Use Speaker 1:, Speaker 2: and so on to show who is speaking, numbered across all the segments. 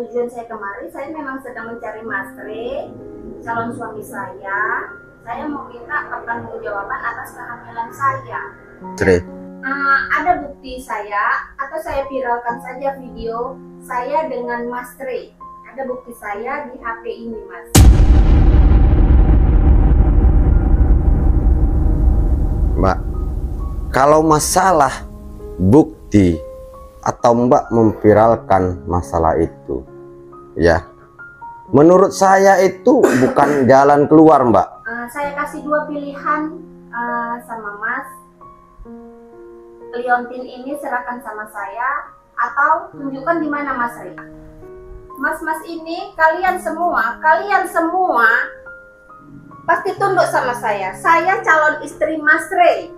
Speaker 1: tujuan saya kemari, saya memang sedang mencari Mas Re, calon suami saya. Saya mau minta pertanggungjawaban atas kehamilan saya. Ada bukti saya, atau saya viralkan saja video saya dengan Mas Re. Ada bukti saya di HP ini, Mas.
Speaker 2: Mbak, kalau masalah bukti atau Mbak memviralkan masalah itu, ya, menurut saya itu bukan jalan keluar, Mbak.
Speaker 1: Saya kasih dua pilihan sama Mas. Liontin ini serahkan sama saya, atau tunjukkan di mana Mas Re. Mas ini, kalian semua pasti tunduk sama saya. Saya calon istri Mas Re.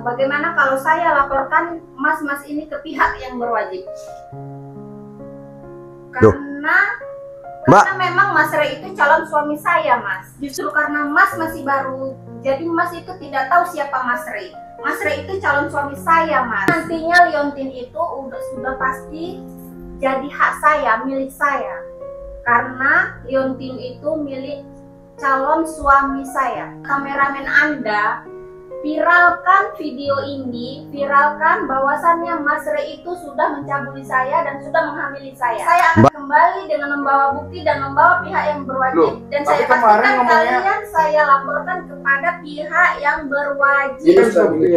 Speaker 1: Bagaimana kalau saya laporkan mas ini ke pihak yang berwajib? Karena memang Mas Re itu calon suami saya, Mas. Justru karena Mas masih baru, jadi Mas itu tidak tahu siapa Mas Re. Mas Re itu calon suami saya, Mas. Nantinya liontin itu sudah pasti jadi hak saya, milik saya. Karena liontin itu milik calon suami saya. Kameramen Anda, viralkan video ini, viralkan bahwasannya Mas Re itu sudah mencabuli saya dan sudah menghamili saya. Saya akan kembali dengan membawa bukti dan membawa pihak yang berwajib. Dan saya pastikan kalian saya laporkan kepada pihak yang berwajib.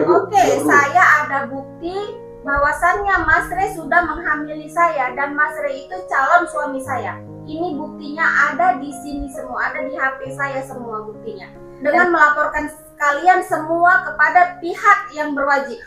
Speaker 1: Oke, saya ada bukti bahwasannya Mas Re sudah menghamili saya dan Mas Re itu calon suami saya. Ini buktinya ada di sini semua, ada di HP saya semua buktinya. Dengan melaporkan kalian semua kepada pihak yang berwajib.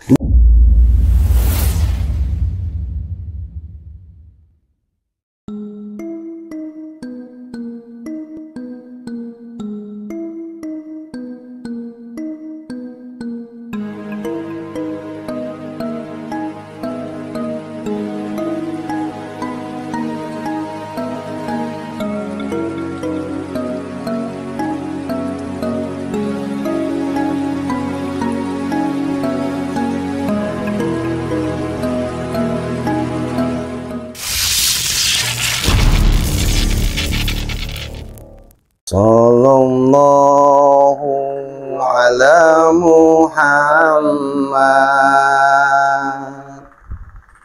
Speaker 2: Sallallahu ala Muhammad,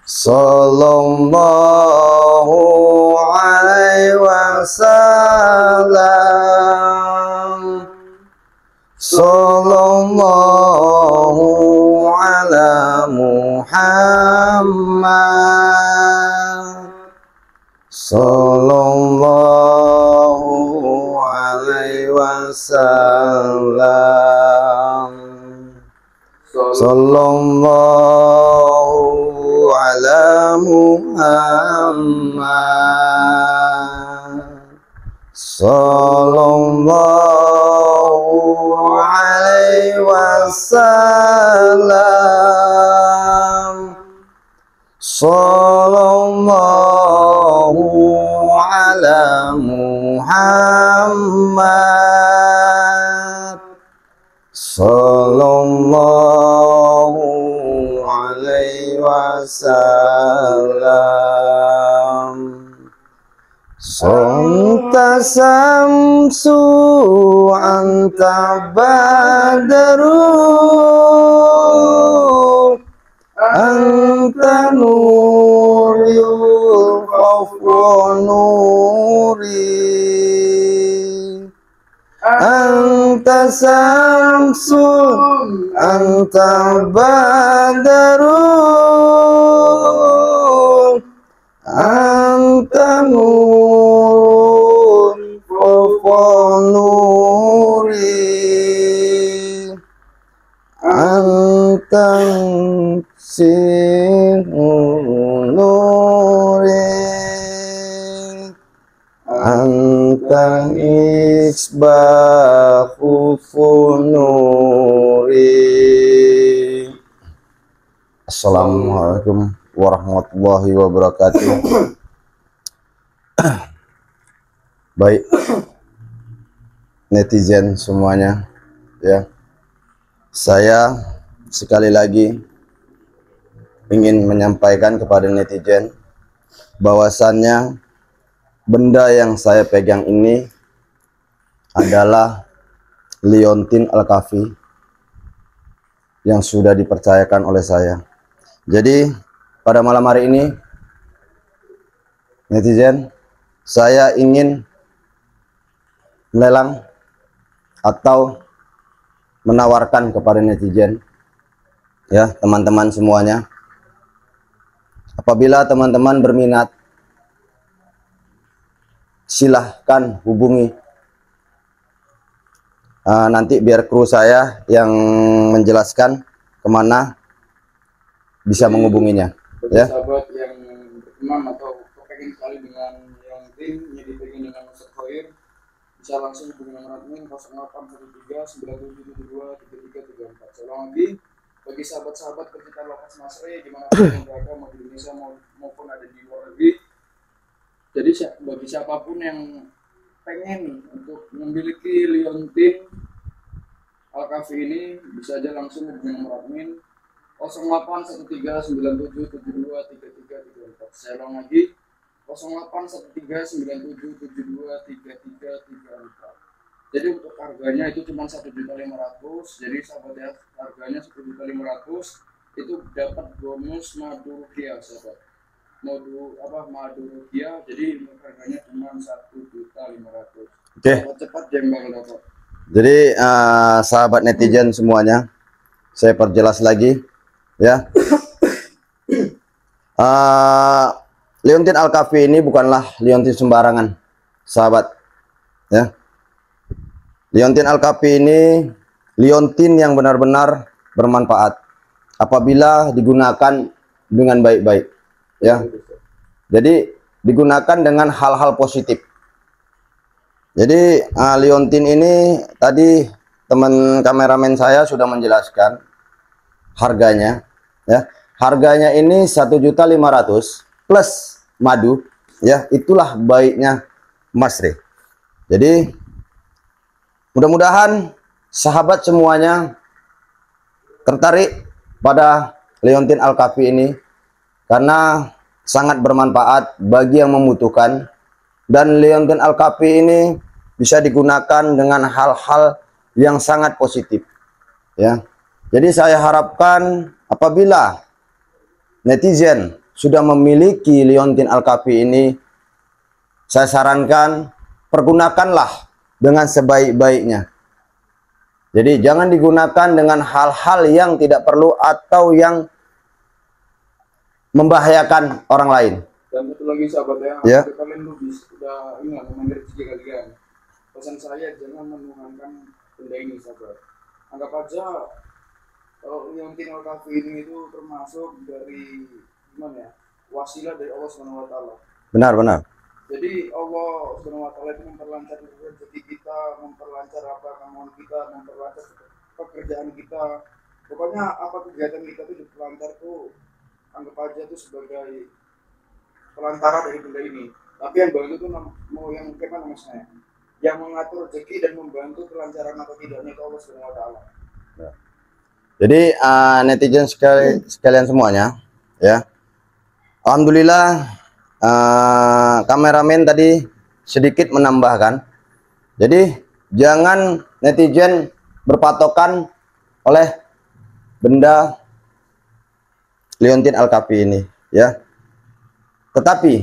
Speaker 2: sallallahu alaihi wasallam, sallallahu ala Muhammad, sallallahu alaihi wasallam, sallallahu ala Muhammad, sallallahu alaihi wasallam, sallallahu ala Muhammad, sallallahu alaihi wasallam. Sonta samsu anta badaru, anta nurul khawfu nuri, anta samsun anta badaru, anta nurul khawfu nuri, anta nuri, anta isbahu nuri. Assalamualaikum warahmatullahi wabarakatuh. Baik netizen semuanya, ya, saya sekali lagi ingin menyampaikan kepada netizen bahwasannya benda yang saya pegang ini adalah liontin Al-Kahfi yang sudah dipercayakan oleh saya. Jadi pada malam hari ini netizen, saya ingin melelang atau menawarkan kepada netizen, ya teman-teman semuanya, apabila teman-teman berminat, silahkan hubungi. Nanti biar kru saya yang menjelaskan kemana bisa menghubunginya.
Speaker 3: Bagi
Speaker 2: Ya,
Speaker 3: sahabat yang berkenan atau pengen sekali dengan yang tim yang dipegang dengan Ustaz Khair, bisa langsung hubungi nomor admin 0813 9772 3334. Saya ulang lagi, bagi sahabat-sahabat pecinta lokasi Masre dimanapun yang berada, mau di Indonesia maupun ada di luar negeri. Jadi bagi siapapun yang pengen untuk memiliki liontin Al-Kahfi ini, bisa aja langsung hubungi nomor admin 081397723334. Saya ulang lagi, 081397723334. Jadi untuk harganya itu cuma 1.500.000. Jadi sahabat ya, harganya 1.500.000 itu dapat bonus madu rupiah sahabat. Madu rupiah, jadi harganya cuma 1.500.000.
Speaker 2: oke.
Speaker 3: Cepat yang bakal dapat.
Speaker 2: Jadi sahabat netizen semuanya, saya perjelas lagi, ya. Liontin Al-Kahfi ini bukanlah liontin sembarangan, sahabat. Ya, liontin Al-Kahfi ini liontin yang benar-benar bermanfaat apabila digunakan dengan baik-baik. Ya, jadi digunakan dengan hal-hal positif. Jadi liontin ini tadi teman kameramen saya sudah menjelaskan harganya, ya. Harganya ini 1.500.000 plus madu, ya. Itulah baiknya Masre. Jadi mudah-mudahan sahabat semuanya tertarik pada liontin Al-Kahfi ini karena sangat bermanfaat bagi yang membutuhkan. Dan liontin Al-Kahfi ini bisa digunakan dengan hal-hal yang sangat positif, ya. Jadi saya harapkan apabila netizen sudah memiliki liontin Al-Kahfi ini, saya sarankan pergunakanlah dengan sebaik-baiknya. Jadi jangan digunakan dengan hal-hal yang tidak perlu atau yang membahayakan orang lain.
Speaker 3: Dan satu lagi sahabat
Speaker 2: Ya.
Speaker 3: kalian sudah ingat mengenai rezeki kalian. Pesan saya, jangan menuhankan benda ini sahabat. Anggap aja kalau liontin Al-Kahfi ini itu termasuk dari gimana ya, wasilah dari Allah Subhanahu Wa Taala.
Speaker 2: Benar.
Speaker 3: Jadi Allah Subhanahu Wa Taala itu memperlancar rezeki kita, memperlancar apa kemauan kita, memperlancar pekerjaan kita. Pokoknya apa kegiatan kita itu diperlancar tuh, anggap aja tuh sebagai perantara dari benda ini. Tapi yang bantu itu mau yang gimana maksudnya? Yang mengatur rezeki dan membantu kelancaran atau tidaknya itu Allah Subhanahu Wa Taala.
Speaker 2: Jadi netizen sekalian semuanya, ya. Alhamdulillah kameramen tadi sedikit menambahkan. Jadi jangan netizen berpatokan oleh benda liontin Al-Kahfi ini, ya. Tetapi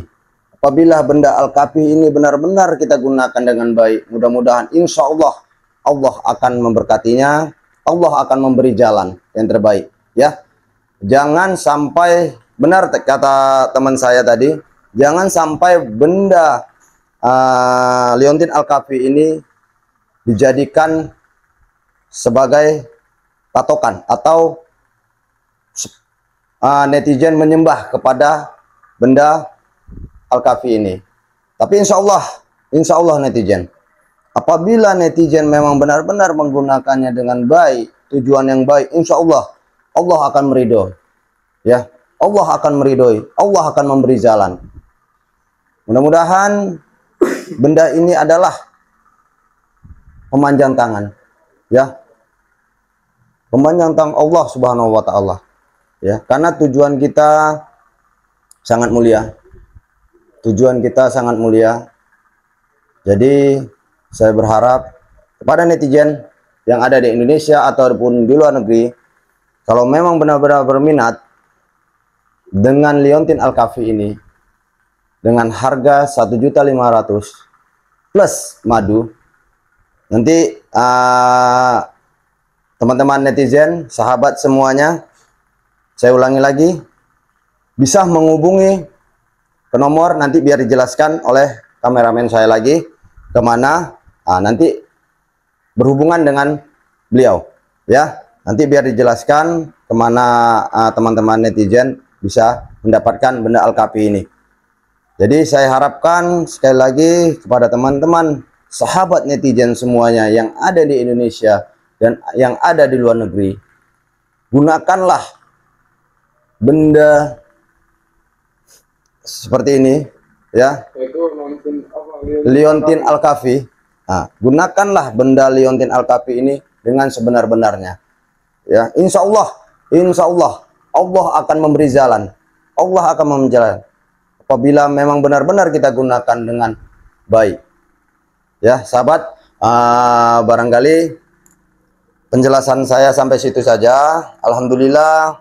Speaker 2: apabila benda Al-Kahfi ini benar-benar kita gunakan dengan baik, mudah-mudahan insya Allah Allah akan memberkatinya, Allah akan memberi jalan yang terbaik, ya. Jangan sampai, benar kata teman saya tadi, jangan sampai benda liontin Al-Kahfi ini dijadikan sebagai patokan atau netizen menyembah kepada benda Al-Kahfi ini. Tapi insya Allah netizen, apabila netizen memang benar-benar menggunakannya dengan baik, tujuan yang baik, insya Allah Allah akan meridhoi, ya. Allah akan meridhoi, Allah akan memberi jalan. Mudah-mudahan benda ini adalah pemanjang tangan, ya, pemanjang tangan Allah Subhanahu Wa Taala, ya. Karena tujuan kita sangat mulia, tujuan kita sangat mulia, Jadi saya berharap kepada netizen yang ada di Indonesia ataupun di luar negeri, kalau memang benar-benar berminat dengan liontin Alkafi ini dengan harga 1.500.000 plus madu, nanti teman-teman netizen, sahabat semuanya, saya ulangi lagi, bisa menghubungi ke nomor, nanti biar dijelaskan oleh kameramen saya lagi kemana, nanti berhubungan dengan beliau ya, nanti biar dijelaskan kemana teman-teman netizen bisa mendapatkan benda Alkafi ini. Jadi saya harapkan sekali lagi kepada teman-teman sahabat netizen semuanya yang ada di Indonesia dan yang ada di luar negeri, gunakanlah benda seperti ini ya,
Speaker 3: Itu liontin apa?
Speaker 2: liontin Alkafi. Gunakanlah benda liontin Alkafi ini dengan sebenar-benarnya ya. Insya Allah Allah akan memberi jalan, Allah akan memberi jalan apabila memang benar-benar kita gunakan dengan baik ya sahabat. Barangkali penjelasan saya sampai situ saja. Alhamdulillah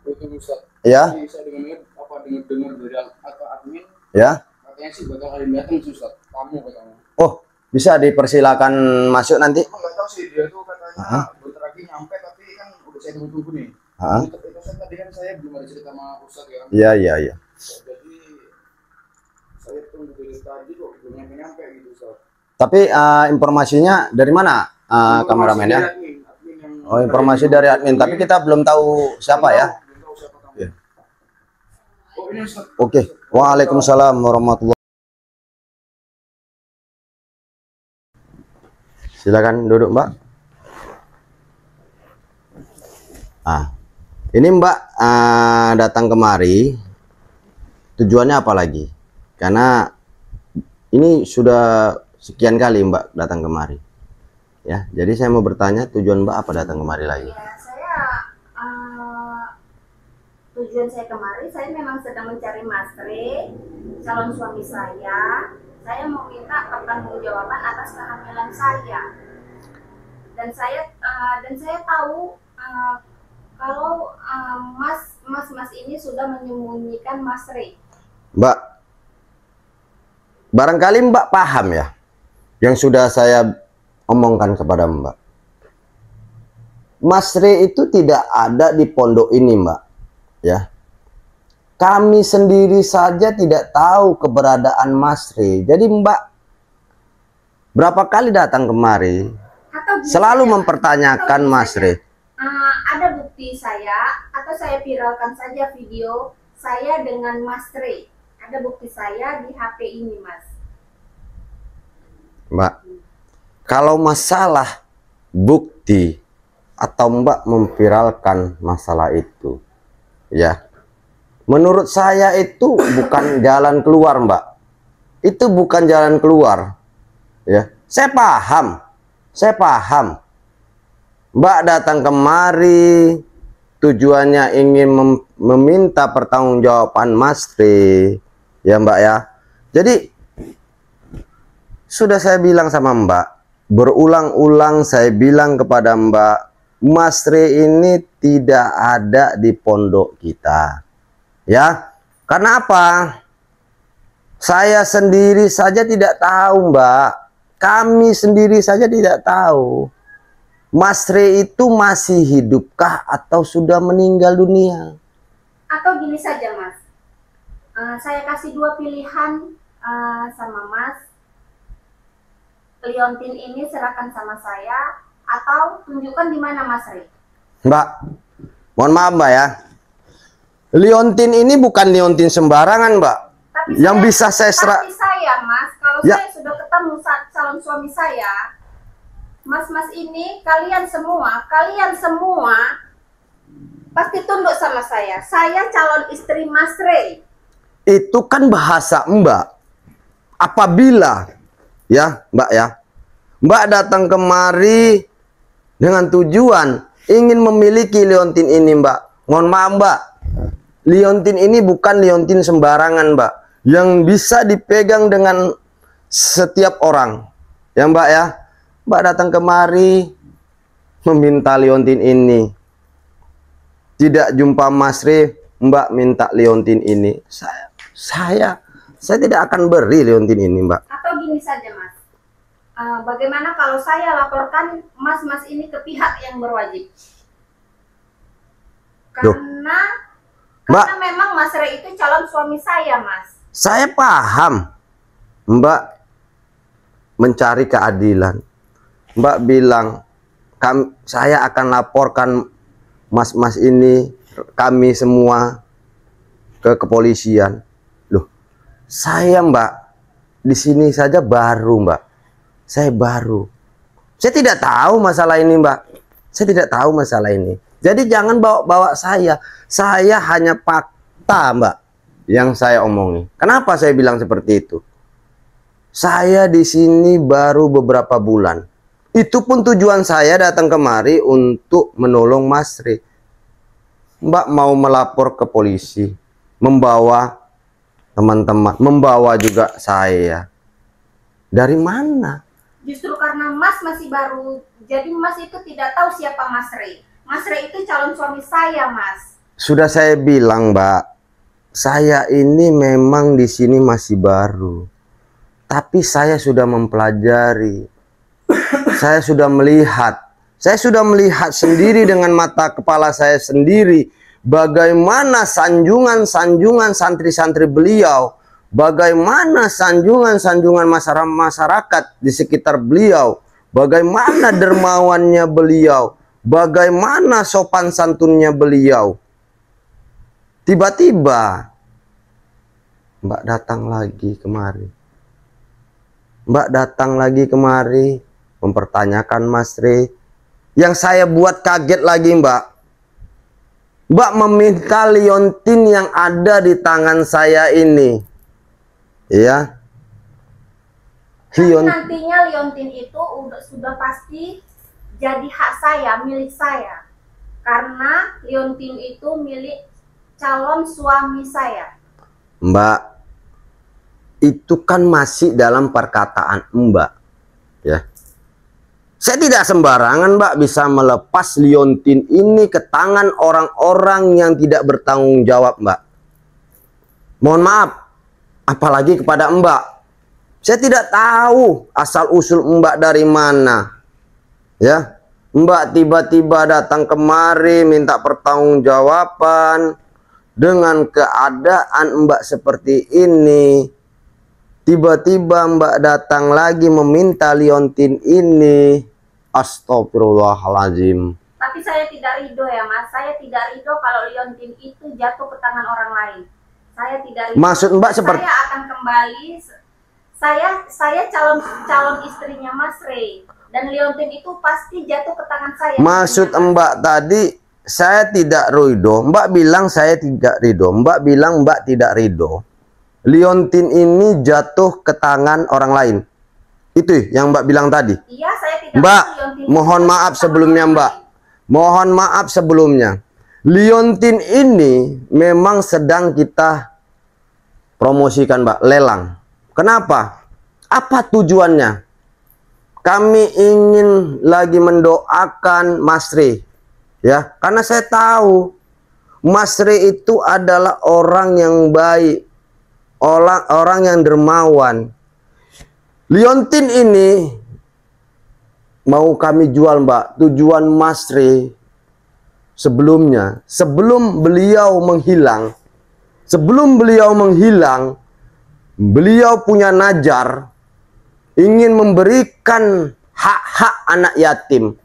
Speaker 3: Itu Ustaz.
Speaker 2: ya.
Speaker 3: Jadi saya dengar dari admin,
Speaker 2: Ya.
Speaker 3: katanya sih bakal ada yang datang Ustaz. Kamu katanya.
Speaker 2: Oh, bisa dipersilakan masuk nanti.
Speaker 3: Aku nggak tahu sih, dia tuh katanya bentar lagi nyampe, tapi kan udah saya tunggu-tunggu nih. Itu Ustaz, tadi kan saya belum ada cerita sama Ustaz ya.
Speaker 2: Iya.
Speaker 3: Jadi saya tunggu dari tadi kok belum nyampe gitu Ustaz.
Speaker 2: Tapi informasinya dari mana kameramen ya?
Speaker 3: Admin yang
Speaker 2: Oh, informasi dari admin, tapi kita belum tahu siapa ya.
Speaker 3: belum tahu siapa kamu.
Speaker 2: Iya.
Speaker 3: Oh, ini Ustaz.
Speaker 2: Oke. Waalaikumsalam warahmatullahi. Silakan duduk, Mbak. Ini Mbak datang kemari tujuannya apa lagi? Karena ini sudah sekian kali Mbak datang kemari. Ya, jadi saya mau bertanya tujuan Mbak apa datang kemari lagi?
Speaker 1: Ya, saya tujuan saya kemari, saya memang sedang mencari Mas Re, calon suami saya. Saya mau minta pertanggungjawaban atas kehamilan saya. Dan saya tahu kalau mas ini sudah menyembunyikan Mas Re.
Speaker 2: Mbak, barangkali Mbak paham ya yang sudah saya omongkan kepada Mbak. Mas Re itu tidak ada di pondok ini, Mbak. Ya. Kami sendiri saja tidak tahu keberadaan Mas Re. Jadi Mbak berapa kali datang kemari selalu mempertanyakan Mas Re.
Speaker 1: Ada bukti saya, atau saya viralkan saja video saya dengan Mas Re. Ada bukti saya di HP ini, Mas.
Speaker 2: Mbak, kalau masalah bukti atau Mbak memviralkan masalah itu, ya, menurut saya itu bukan jalan keluar, Mbak. Itu bukan jalan keluar, ya. Saya paham. Mbak datang kemari tujuannya ingin meminta pertanggungjawaban Mas Re, ya Mbak ya. Jadi sudah saya bilang sama Mbak, berulang-ulang saya bilang kepada Mbak, Mas Re ini tidak ada di pondok kita. Ya, karena apa? Saya sendiri saja tidak tahu, Mbak. Kami sendiri saja tidak tahu. Mas Re itu masih hidupkah atau sudah meninggal dunia?
Speaker 1: Atau gini saja, Mas. Saya kasih dua pilihan sama Mas. Liontin ini serahkan sama saya, atau tunjukkan di mana Mas Re.
Speaker 2: Mbak, mohon maaf Mbak ya. Liontin ini bukan liontin sembarangan, Mbak.
Speaker 1: Tapi
Speaker 2: Yang bisa saya serah.
Speaker 1: Tapi saya, Mas, kalau
Speaker 2: Ya.
Speaker 1: saya sudah ketemu calon suami saya, Mas ini, kalian semua pasti tunduk sama saya. Saya calon istri Mas Re.
Speaker 2: Itu kan bahasa Mbak. Apabila ya Mbak ya, Mbak datang kemari dengan tujuan ingin memiliki liontin ini, Mbak. Mohon maaf Mbak, liontin ini bukan liontin sembarangan, Mbak, yang bisa dipegang dengan setiap orang ya Mbak ya, Mbak datang kemari meminta liontin ini, tidak jumpa Mas Rey, Mbak minta liontin ini. Saya tidak akan beri liontin ini Mbak.
Speaker 1: Atau gini saja Mas, bagaimana kalau saya laporkan mas-mas ini ke pihak yang berwajib? Karena
Speaker 2: Mbak,
Speaker 1: memang Mas Rey itu calon suami saya Mas.
Speaker 2: Saya paham Mbak mencari keadilan. Mbak bilang, saya akan laporkan mas-mas ini, kami semua ke kepolisian. Loh, saya Mbak di sini saja baru Mbak. Saya baru. Saya tidak tahu masalah ini Mbak. Saya tidak tahu masalah ini. Jadi jangan bawa-bawa saya. Saya hanya fakta Mbak yang saya omongi. Kenapa saya bilang seperti itu? Saya di sini baru beberapa bulan. Itu pun tujuan saya datang kemari untuk menolong Mas Rey. Mbak mau melapor ke polisi, membawa teman-teman, membawa juga saya. Dari mana?
Speaker 1: Justru karena Mas masih baru, jadi Mas itu tidak tahu siapa Mas Rey. Mas Rey itu calon suami saya, Mas.
Speaker 2: Sudah saya bilang, Mbak, saya ini memang di sini masih baru. Tapi saya sudah mempelajari. Saya sudah melihat. Saya sudah melihat sendiri dengan mata kepala saya sendiri bagaimana sanjungan-sanjungan santri-santri beliau, bagaimana sanjungan-sanjungan masyarakat di sekitar beliau, bagaimana dermawannya beliau, bagaimana sopan santunnya beliau. Tiba-tiba Mbak datang lagi kemari. Mbak datang lagi kemari mempertanyakan Mas Rey. Yang saya buat kaget lagi Mbak. Mbak meminta liontin yang ada di tangan saya ini. Ya.
Speaker 1: Nantinya liontin itu sudah pasti jadi hak saya, milik saya. Karena liontin itu milik calon suami saya.
Speaker 2: Mbak, itu kan masih dalam perkataan Mbak. Ya. Saya tidak sembarangan Mbak bisa melepas liontin ini ke tangan orang-orang yang tidak bertanggung jawab Mbak. Mohon maaf, apalagi kepada Mbak. Saya tidak tahu asal-usul Mbak dari mana. Ya, Mbak tiba-tiba datang kemari minta pertanggungjawaban dengan keadaan Mbak seperti ini. Tiba-tiba Mbak datang lagi meminta liontin ini. Astagfirullahaladzim.
Speaker 1: Tapi saya tidak ridho ya Mas. Saya tidak ridho kalau liontin itu jatuh ke tangan orang lain. Saya tidak ridho.
Speaker 2: Maksud Mbak seperti?
Speaker 1: Saya akan kembali. Saya calon istrinya Mas Rey. Dan liontin itu pasti jatuh ke tangan saya.
Speaker 2: Maksud Mbak tadi saya tidak ridho. Mbak bilang saya tidak ridho. Mbak bilang Mbak tidak ridho. Liontin ini jatuh ke tangan orang lain. Itu yang Mbak bilang tadi.
Speaker 1: Iya, saya tidak.
Speaker 2: Mbak, mohon maaf sebelumnya Mbak. Mohon maaf sebelumnya. Liontin ini memang sedang kita promosikan Mbak, lelang. Kenapa? Apa tujuannya? Kami ingin lagi mendoakan Mas Rey. Ya, karena saya tahu Mas Rey itu adalah orang yang baik. Orang yang dermawan. Liontin ini mau kami jual Mbak. Tujuan Mas Rey sebelumnya, sebelum beliau menghilang, beliau punya najar ingin memberikan hak-hak anak yatim.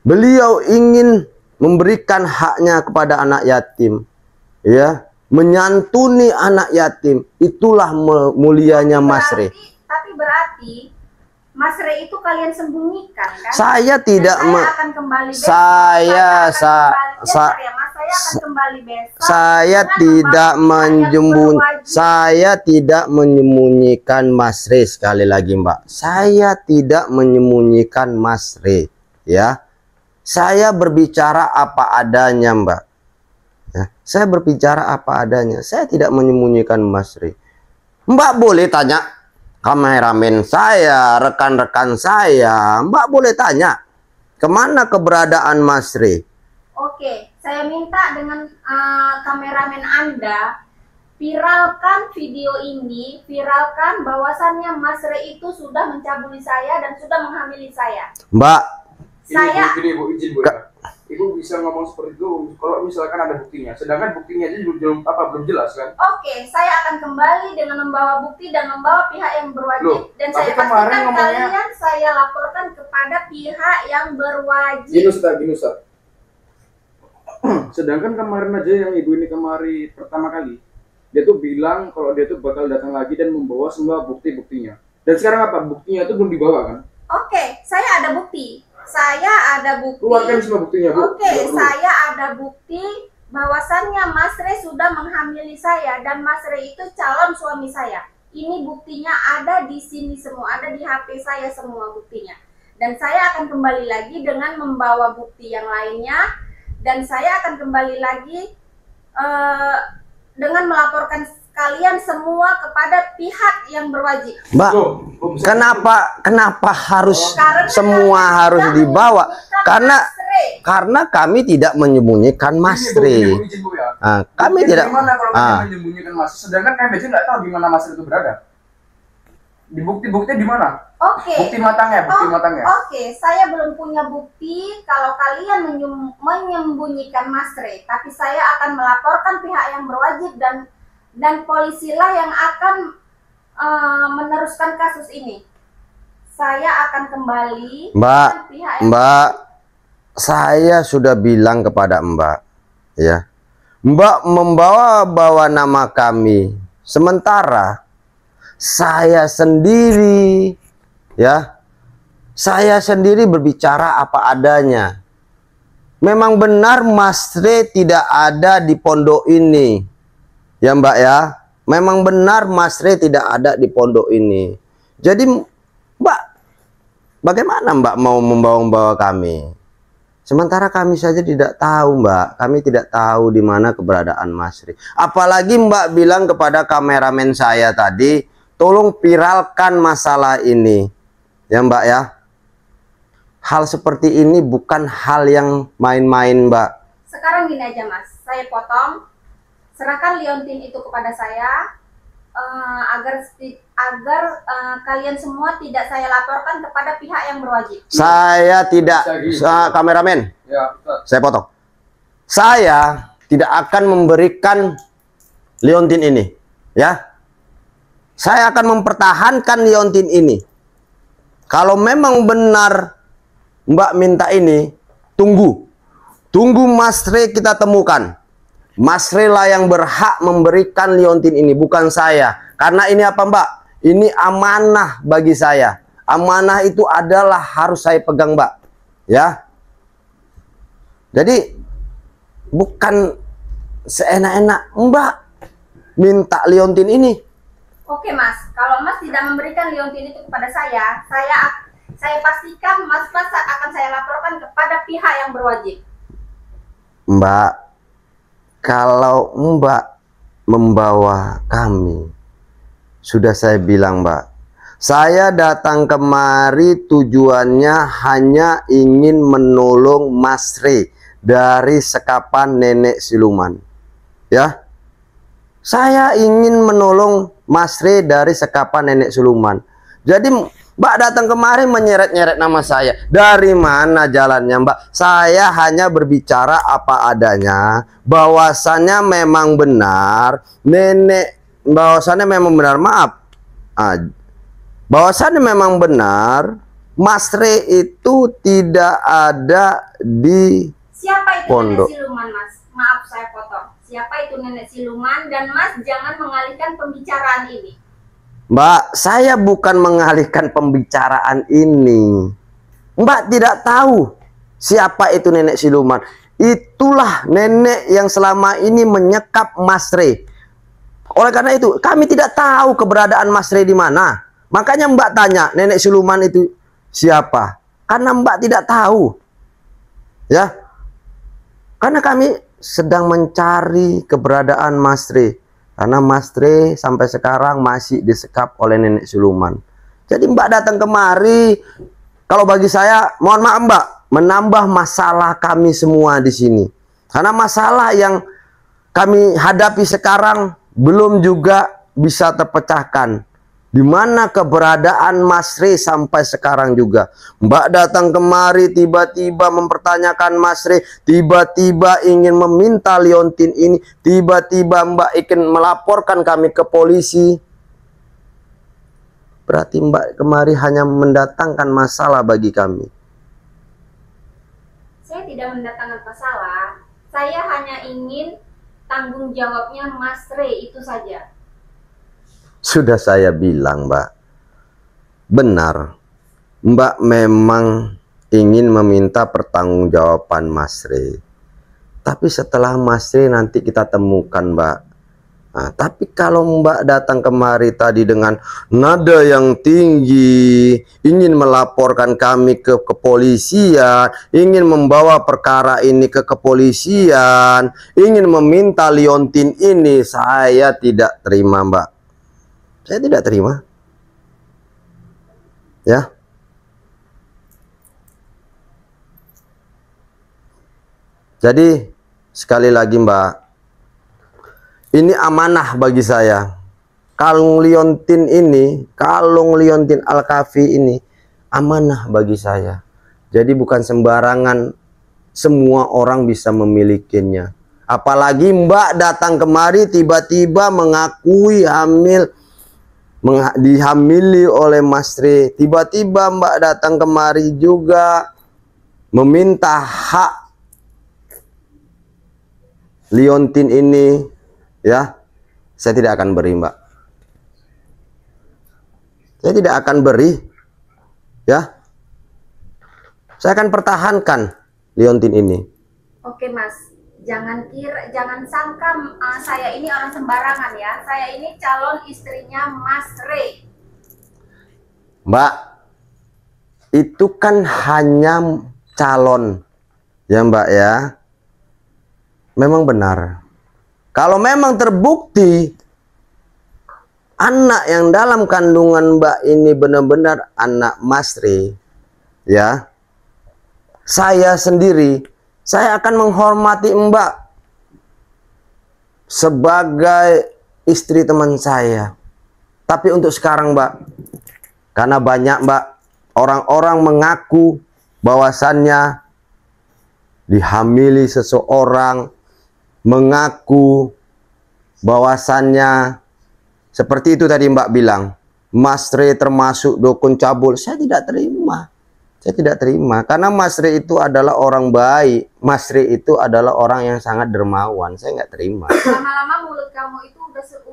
Speaker 2: Beliau ingin memberikan haknya kepada anak yatim. Ya, menyantuni anak yatim. Itulah mulianya Mas Rey.
Speaker 1: Tapi berarti Mas Rey itu kalian sembunyikan kan?
Speaker 2: Saya tidak
Speaker 1: akan kembali besok.
Speaker 2: Saya
Speaker 1: akan kembali besok.
Speaker 2: Saya tidak menyembunyikan Mas Rey, sekali lagi Mbak. Saya tidak menyembunyikan Mas Rey, ya. Saya berbicara apa adanya Mbak. Ya, saya berbicara apa adanya. Saya tidak menyembunyikan Mas Rey. Mbak boleh tanya, kameramen saya, rekan-rekan saya, Mbak boleh tanya kemana keberadaan Mas Rey.
Speaker 1: Oke, saya minta dengan kameramen Anda viralkan video ini, viralkan bahwasannya Mas Rey itu sudah mencabuli saya dan sudah menghamili saya.
Speaker 2: Mbak,
Speaker 3: Ibu izin Bu ya. Ibu bisa ngomong seperti itu kalau misalkan ada buktinya. Sedangkan buktinya aja belum jelas kan?
Speaker 1: Oke, saya akan kembali dengan membawa bukti dan membawa pihak yang berwajib.
Speaker 3: Loh,
Speaker 1: Dan
Speaker 3: tapi
Speaker 1: saya
Speaker 3: kemarin
Speaker 1: pastikan
Speaker 3: ngomongnya-
Speaker 1: kalian saya laporkan kepada pihak yang berwajib.
Speaker 3: Gini Ustaz. Sedangkan kemarin aja yang ibu ini kemari pertama kali, dia tuh bilang kalau dia tuh bakal datang lagi dan membawa semua bukti-buktinya. Dan sekarang apa? Buktinya itu belum dibawa kan?
Speaker 1: Oke, saya ada bukti. Saya ada bukti.
Speaker 3: Keluarkan semua buktinya Bu.
Speaker 1: Oke,
Speaker 3: Nggak perlu.
Speaker 1: saya ada bukti bahwasannya Mas Rey sudah menghamili saya dan Mas Rey itu calon suami saya. Ini buktinya ada di sini semua, ada di HP saya semua buktinya. Dan saya akan kembali lagi dengan membawa bukti yang lainnya dan saya akan kembali lagi dengan melaporkan kalian semua kepada pihak yang berwajib.
Speaker 2: Mbak,
Speaker 3: Loh, kok bisa
Speaker 2: kenapa harus
Speaker 1: Karena
Speaker 2: semua
Speaker 1: kalian
Speaker 2: harus
Speaker 1: sudah
Speaker 2: dibawa?
Speaker 1: menyembunyikan
Speaker 2: Karena
Speaker 1: Mas Rey.
Speaker 2: kami tidak menyembunyikan Mas
Speaker 3: Ini, Bu,
Speaker 2: Rey.
Speaker 3: izin, Bu, ya.
Speaker 2: Ah, kami
Speaker 3: Mungkin
Speaker 2: tidak.
Speaker 3: Gimana kalau
Speaker 2: Ah.
Speaker 3: kita menyembunyikan Mas? Sedangkan kami aja nggak tahu di mana Mas itu berada. Di bukti-buktinya di mana?
Speaker 1: Oke.
Speaker 3: Bukti matangnya.
Speaker 1: Oke, saya belum punya bukti kalau kalian menyembunyikan Mas Rey, tapi saya akan melaporkan pihak yang berwajib dan polisilah yang akan meneruskan kasus ini. Saya akan kembali
Speaker 2: Mbak,
Speaker 1: dengan pihak yang
Speaker 2: Mbak, saya sudah bilang kepada Mbak, ya, Mbak membawa-bawa nama kami, sementara saya sendiri, ya, saya sendiri berbicara apa adanya. Memang benar Mas Rey tidak ada di pondok ini, ya Mbak ya. Memang benar Mas Rey tidak ada di pondok ini. Jadi Mbak, bagaimana Mbak mau membawa-bawa kami? Sementara kami saja tidak tahu Mbak. Kami tidak tahu di mana keberadaan Mas Rey. Apalagi Mbak bilang kepada kameramen saya tadi, tolong viralkan masalah ini. Ya Mbak ya. Hal seperti ini bukan hal yang main-main Mbak.
Speaker 1: Sekarang gini aja Mas, saya potong, serahkan liontin itu kepada saya agar kalian semua tidak saya laporkan kepada pihak yang berwajib.
Speaker 2: Saya tidak, kameramen,
Speaker 3: Ya, Ustaz.
Speaker 2: saya potong. Saya tidak akan memberikan liontin ini, ya. Saya akan mempertahankan liontin ini. Kalau memang benar Mbak minta ini, tunggu Mas Rey kita temukan. Mas Rey lah yang berhak memberikan liontin ini, bukan saya. Karena ini apa Mbak? Ini amanah bagi saya. Amanah itu adalah harus saya pegang Mbak. Ya. Jadi bukan seenak-enak Mbak minta liontin ini.
Speaker 1: Oke Mas, kalau Mas tidak memberikan liontin itu kepada saya pastikan Mas akan saya laporkan kepada pihak yang berwajib.
Speaker 2: Mbak, kalau Mbak membawa kami, sudah saya bilang Mbak, saya datang kemari tujuannya hanya ingin menolong Mas Rey dari sekapan nenek siluman. Ya, saya ingin menolong Mas Rey dari sekapan nenek siluman. Jadi Mbak datang kemari menyeret-nyeret nama saya. Dari mana jalannya Mbak? Saya hanya berbicara apa adanya. Bahwasannya memang benar. Bahwasannya memang benar. Maaf. Bahwasannya memang benar. Mas Rey itu tidak ada di
Speaker 1: Siapa itu
Speaker 2: pondok.
Speaker 1: nenek siluman Mas? Maaf saya potong. Siapa itu nenek siluman? Dan Mas jangan mengalihkan pembicaraan ini.
Speaker 2: Mbak, saya bukan mengalihkan pembicaraan ini. Mbak tidak tahu siapa itu nenek siluman. Itulah nenek yang selama ini menyekap Mas Rey. Oleh karena itu, kami tidak tahu keberadaan Mas Rey di mana. Makanya Mbak tanya, nenek siluman itu siapa? Karena Mbak tidak tahu. Ya. Karena kami sedang mencari keberadaan Mas Rey. Karena Mas Re sampai sekarang masih disekap oleh nenek siluman. Jadi Mbak datang kemari, kalau bagi saya, mohon maaf Mbak, menambah masalah kami semua di sini. Karena masalah yang kami hadapi sekarang belum juga bisa terpecahkan. Di mana keberadaan Mas Re sampai sekarang juga. Mbak datang kemari tiba-tiba mempertanyakan Mas Re, tiba-tiba ingin meminta liontin ini, tiba-tiba Mbak ingin melaporkan kami ke polisi. Berarti Mbak kemari hanya mendatangkan masalah bagi kami.
Speaker 1: Saya tidak mendatangkan masalah. Saya hanya ingin tanggung jawabnya Mas Re, itu saja.
Speaker 2: Sudah saya bilang Mbak, benar, Mbak memang ingin meminta pertanggungjawaban Mas Re. Tapi setelah Mas Re nanti kita temukan Mbak. Nah, tapi kalau Mbak datang kemari tadi dengan nada yang tinggi, ingin melaporkan kami ke kepolisian, ingin membawa perkara ini ke kepolisian, ingin meminta liontin ini, saya tidak terima Mbak. Saya tidak terima. Ya. Jadi sekali lagi Mbak, ini amanah bagi saya. Kalung liontin ini, kalung liontin Al-Kahfi ini amanah bagi saya. Jadi bukan sembarangan semua orang bisa memilikinya. Apalagi Mbak datang kemari tiba-tiba mengakui dihamili oleh Mas Re. Tiba-tiba Mbak datang kemari juga meminta hak liontin ini, ya. Saya tidak akan beri Mbak. Saya tidak akan beri, ya. Saya akan pertahankan liontin ini.
Speaker 1: Oke Mas, jangan sangka saya ini orang sembarangan ya. Saya ini calon istrinya Mas Re.
Speaker 2: Mbak, itu kan hanya calon, ya Mbak ya. Memang benar. Kalau memang terbukti anak yang dalam kandungan Mbak ini benar-benar anak Mas Re, ya, saya sendiri, saya akan menghormati Mbak sebagai istri teman saya. Tapi untuk sekarang Mbak, karena banyak Mbak orang-orang mengaku bahwasannya dihamili seseorang, mengaku bahwasannya seperti itu tadi Mbak bilang, Mas Re termasuk dukun cabul. Saya tidak terima. Saya tidak terima karena Mas Re itu adalah orang baik. Mas Re itu adalah orang yang sangat dermawan. Saya nggak terima.
Speaker 1: Lama-lama mulut kamu itu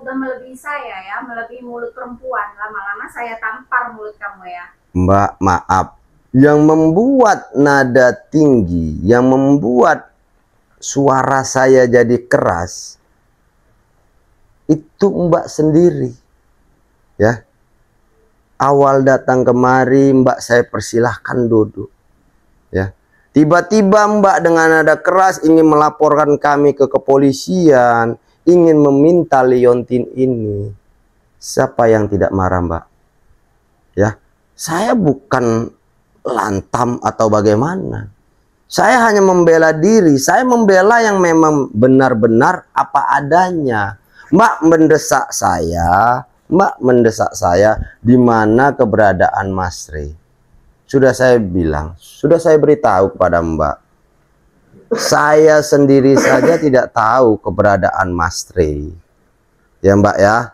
Speaker 1: udah melebihi saya ya, melebihi mulut perempuan. Lama-lama saya tampar mulut kamu ya.
Speaker 2: Mbak, maaf. Yang membuat nada tinggi, yang membuat suara saya jadi keras, itu Mbak sendiri, ya. Awal datang kemari Mbak saya persilahkan duduk, ya. Tiba-tiba Mbak dengan nada keras ingin melaporkan kami ke kepolisian, ingin meminta liontin ini. Siapa yang tidak marah Mbak? Ya, saya bukan lantam atau bagaimana. Saya hanya membela diri. Saya membela yang memang benar-benar apa adanya. Mbak mendesak saya di mana keberadaan Mas Re. Sudah saya bilang, sudah saya beritahu kepada Mbak. Saya sendiri saja tidak tahu keberadaan Mas Re. Ya Mbak ya.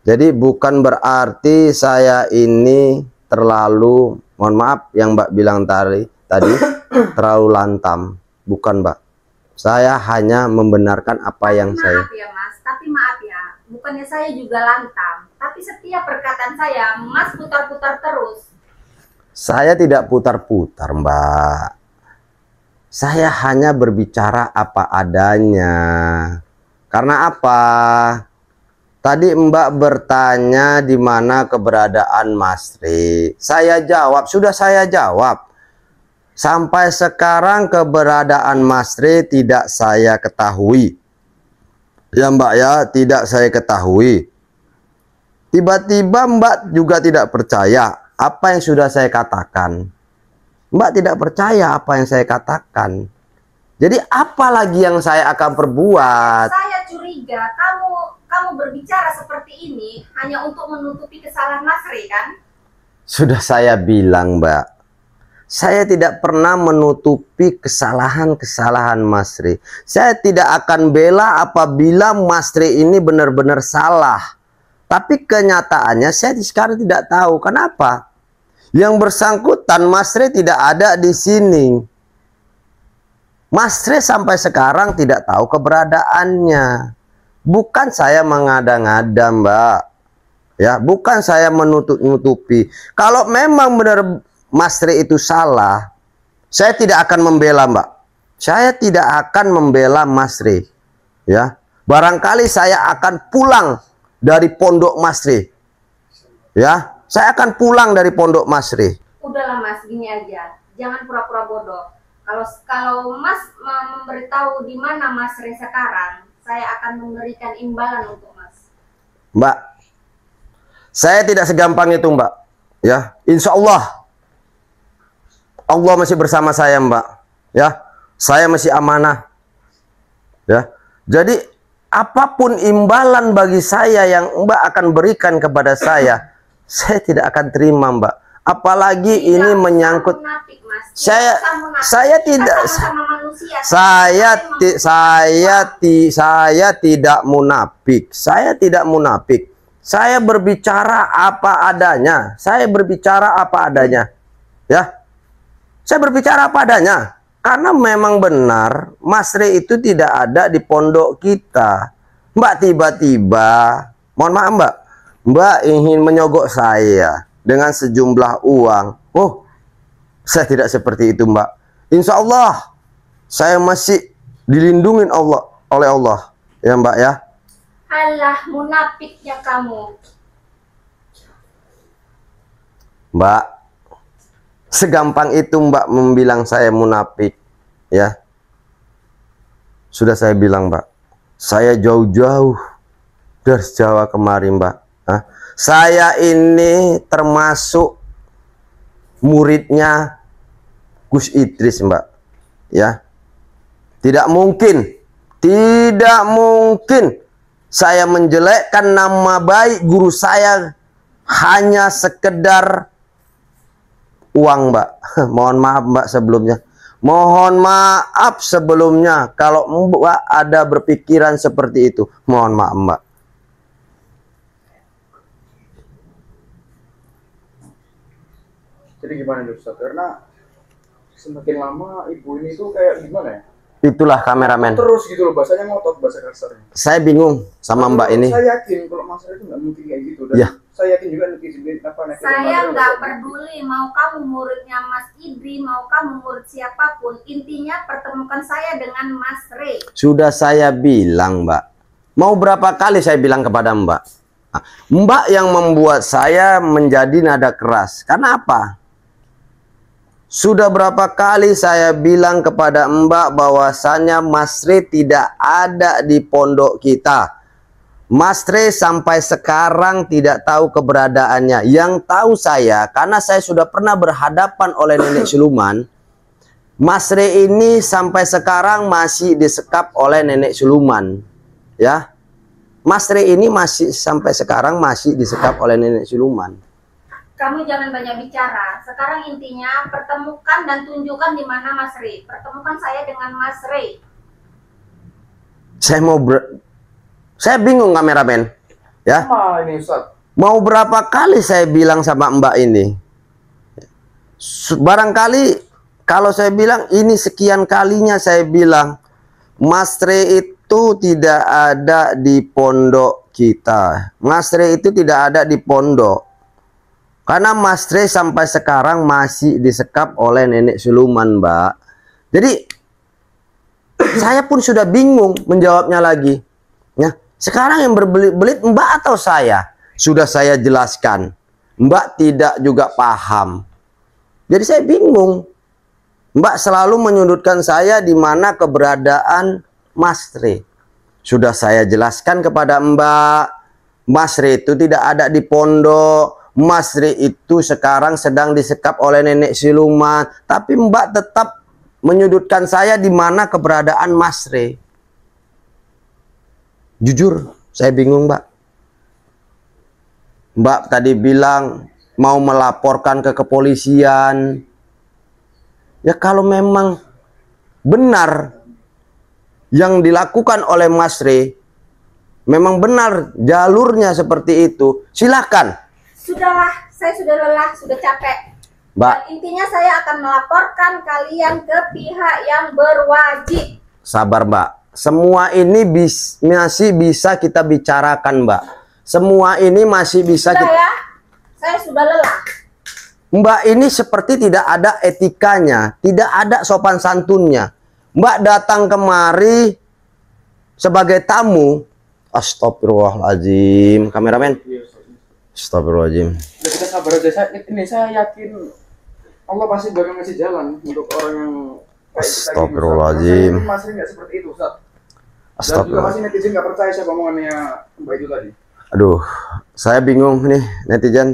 Speaker 2: Jadi bukan berarti saya ini terlalu, mohon maaf yang Mbak bilang tadi terlalu lantam. Bukan Mbak. Saya hanya membenarkan apa yang saya.
Speaker 1: Maaf ya Mas, tapi maaf ya, bukannya saya juga lantam, tapi setiap perkataan saya Mas putar-putar terus.
Speaker 2: Saya tidak putar-putar Mbak. Saya hanya berbicara apa adanya. Karena apa? Tadi Mbak bertanya di mana keberadaan Mas Re. Saya jawab, sudah saya jawab. Sampai sekarang keberadaan Mas Re tidak saya ketahui. Ya Mbak ya, tidak saya ketahui. Tiba-tiba Mbak juga tidak percaya apa yang sudah saya katakan. Mbak tidak percaya apa yang saya katakan. Jadi apa lagi yang saya akan perbuat?
Speaker 1: Saya curiga kamu berbicara seperti ini hanya untuk menutupi kesalahan Mas Rey kan?
Speaker 2: Sudah saya bilang Mbak, saya tidak pernah menutupi kesalahan-kesalahan Mas Rey. Saya tidak akan bela apabila Mas Rey ini benar-benar salah. Tapi kenyataannya saya sekarang tidak tahu kenapa. Yang bersangkutan Mas Rey tidak ada di sini. Mas Rey sampai sekarang tidak tahu keberadaannya. Bukan saya mengada-ngada Mbak. Ya, bukan saya menutup-nutupi. Kalau memang benar Mas Rey itu salah, saya tidak akan membela Mbak. Saya tidak akan membela Mas Rey. Ya, barangkali saya akan pulang dari pondok Mas Rey. Ya, saya akan pulang dari pondok Mas Rey.
Speaker 1: Udahlah Mas, gini aja. Jangan pura-pura bodoh. Kalau Mas memberitahu di mana Mas Rey sekarang, saya akan memberikan imbalan untuk Mas.
Speaker 2: Mbak, saya tidak segampang itu Mbak. Ya, insya Allah masih bersama saya Mbak. Ya, saya masih amanah. Ya, jadi apapun imbalan bagi saya yang Mbak akan berikan kepada saya tidak akan terima Mbak. Apalagi ini menyangkut
Speaker 1: munafik, Mas.
Speaker 2: saya tidak tidak munafik. Saya tidak munafik. Saya berbicara apa adanya. Saya berbicara apa adanya. Ya. Saya berbicara apa adanya. Karena memang benar Mas Rey itu tidak ada di pondok kita. Mbak tiba-tiba, mohon maaf Mbak, Mbak ingin menyogok saya dengan sejumlah uang. Oh, saya tidak seperti itu Mbak. Insya Allah saya masih dilindungi oleh Allah. Ya Mbak ya.
Speaker 1: Alah, munafiknya kamu.
Speaker 2: Mbak, segampang itu Mbak membilang saya munafik. Ya, sudah saya bilang Mbak, saya jauh-jauh dari Jawa kemari Mbak. Saya ini termasuk muridnya Gus Idris Mbak. Ya, tidak mungkin saya menjelekkan nama baik guru saya hanya sekedar uang Mbak. Mohon maaf Mbak sebelumnya. Mohon maaf sebelumnya kalau Mbak ada berpikiran seperti itu. Mohon maaf Mbak.
Speaker 3: Jadi gimana nih Ustaz? Karena semakin lama ibu ini tuh kayak gimana ya?
Speaker 2: Itulah kameramen.
Speaker 3: Terus gitu loh, bahasanya ngotot, bahasa kasarnya.
Speaker 2: Saya bingung sama Mbak ini.
Speaker 3: Saya yakin kalau masalah itu nggak mungkin kayak gitu. Dan
Speaker 2: ya.
Speaker 3: Saya yakin juga netizen
Speaker 1: saya nggak peduli mau kamu muridnya Mas Idri, mau kamu murid siapapun. Intinya pertemukan saya dengan Mas Rey.
Speaker 2: Sudah saya bilang Mbak. Mau berapa kali saya bilang kepada Mbak? Mbak yang membuat saya menjadi nada keras. Karena apa? Sudah berapa kali saya bilang kepada Mbak bahwasannya Mas Rey tidak ada di pondok kita. Mas Rey sampai sekarang tidak tahu keberadaannya. Yang tahu saya, karena saya sudah pernah berhadapan oleh nenek siluman. Mas Rey ini sampai sekarang masih disekap oleh nenek siluman. Ya, Mas Rey ini masih sampai sekarang masih disekap oleh nenek siluman.
Speaker 1: Kamu jangan banyak bicara. Sekarang intinya pertemukan dan tunjukkan di mana Mas Rey. Pertemukan saya dengan Mas Rey.
Speaker 2: Saya bingung kameramen. Ya.
Speaker 3: Ini Ustaz.
Speaker 2: Mau berapa kali saya bilang sama Mbak ini? Barangkali kalau saya bilang ini sekian kalinya saya bilang Mas Rey itu tidak ada di pondok kita. Mas Rey itu tidak ada di pondok. Karena Mas Rey sampai sekarang masih disekap oleh nenek siluman, Mbak. Jadi saya pun sudah bingung menjawabnya lagi. Ya, sekarang yang berbelit-belit Mbak atau saya? Sudah saya jelaskan. Mbak tidak juga paham. Jadi saya bingung. Mbak selalu menyudutkan saya di mana keberadaan Mas Rey. Sudah saya jelaskan kepada Mbak, Mas Ri itu tidak ada di pondok. Mas Ri itu sekarang sedang disekap oleh nenek siluman. Tapi Mbak tetap menyudutkan saya di mana keberadaan Mas Ri. Jujur, saya bingung, Mbak. Mbak tadi bilang mau melaporkan ke kepolisian. Ya kalau memang benar yang dilakukan oleh Mas Ri, memang benar jalurnya seperti itu, silakan.
Speaker 1: Sudahlah, saya sudah lelah, sudah capek.
Speaker 2: Mbak,
Speaker 1: Dan intinya saya akan melaporkan kalian ke pihak yang berwajib.
Speaker 2: sabar Mbak. Semua ini masih bisa kita bicarakan, Mbak. Semua ini masih bisa
Speaker 1: Sudah ya, saya sudah lelah.
Speaker 2: Mbak ini seperti tidak ada etikanya, tidak ada sopan santunnya. Mbak datang kemari sebagai tamu. Astagfirullahaladzim, kameramen. Astagfirullahaladzim.
Speaker 3: Ya, kita sabar aja. Saya yakin Allah pasti bakal ngasih jalan untuk orang yang kayak kita gini, Ustaz.
Speaker 2: Astagfirullahaladzim.
Speaker 3: Karena saya yakin Mas Ri nggak seperti itu, Ustaz. Dan juga
Speaker 2: Astagfirullah.
Speaker 3: pasti netizen nggak percaya siapa omongannya Mbak itu tadi.
Speaker 2: Aduh, saya bingung nih netizen.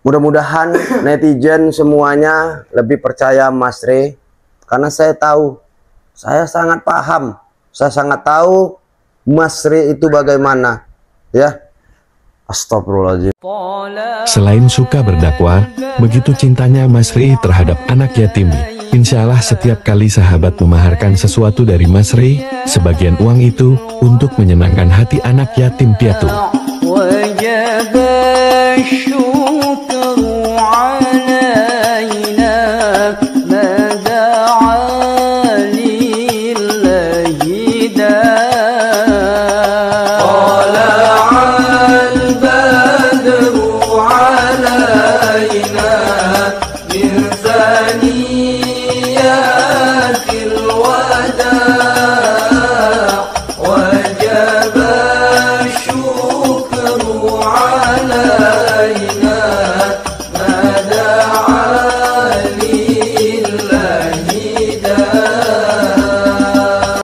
Speaker 2: Mudah-mudahan netizen semuanya lebih percaya Mas Ri, karena saya tahu, saya sangat paham, saya sangat tahu Mas Ri itu bagaimana, ya. Astagfirullahaladzim.
Speaker 4: Selain suka berdakwah, begitu cintanya Mas Ri terhadap anak yatim. Insya Allah setiap kali sahabat memaharkan sesuatu dari Mas Ri, sebagian uang itu untuk menyenangkan hati anak yatim piatu.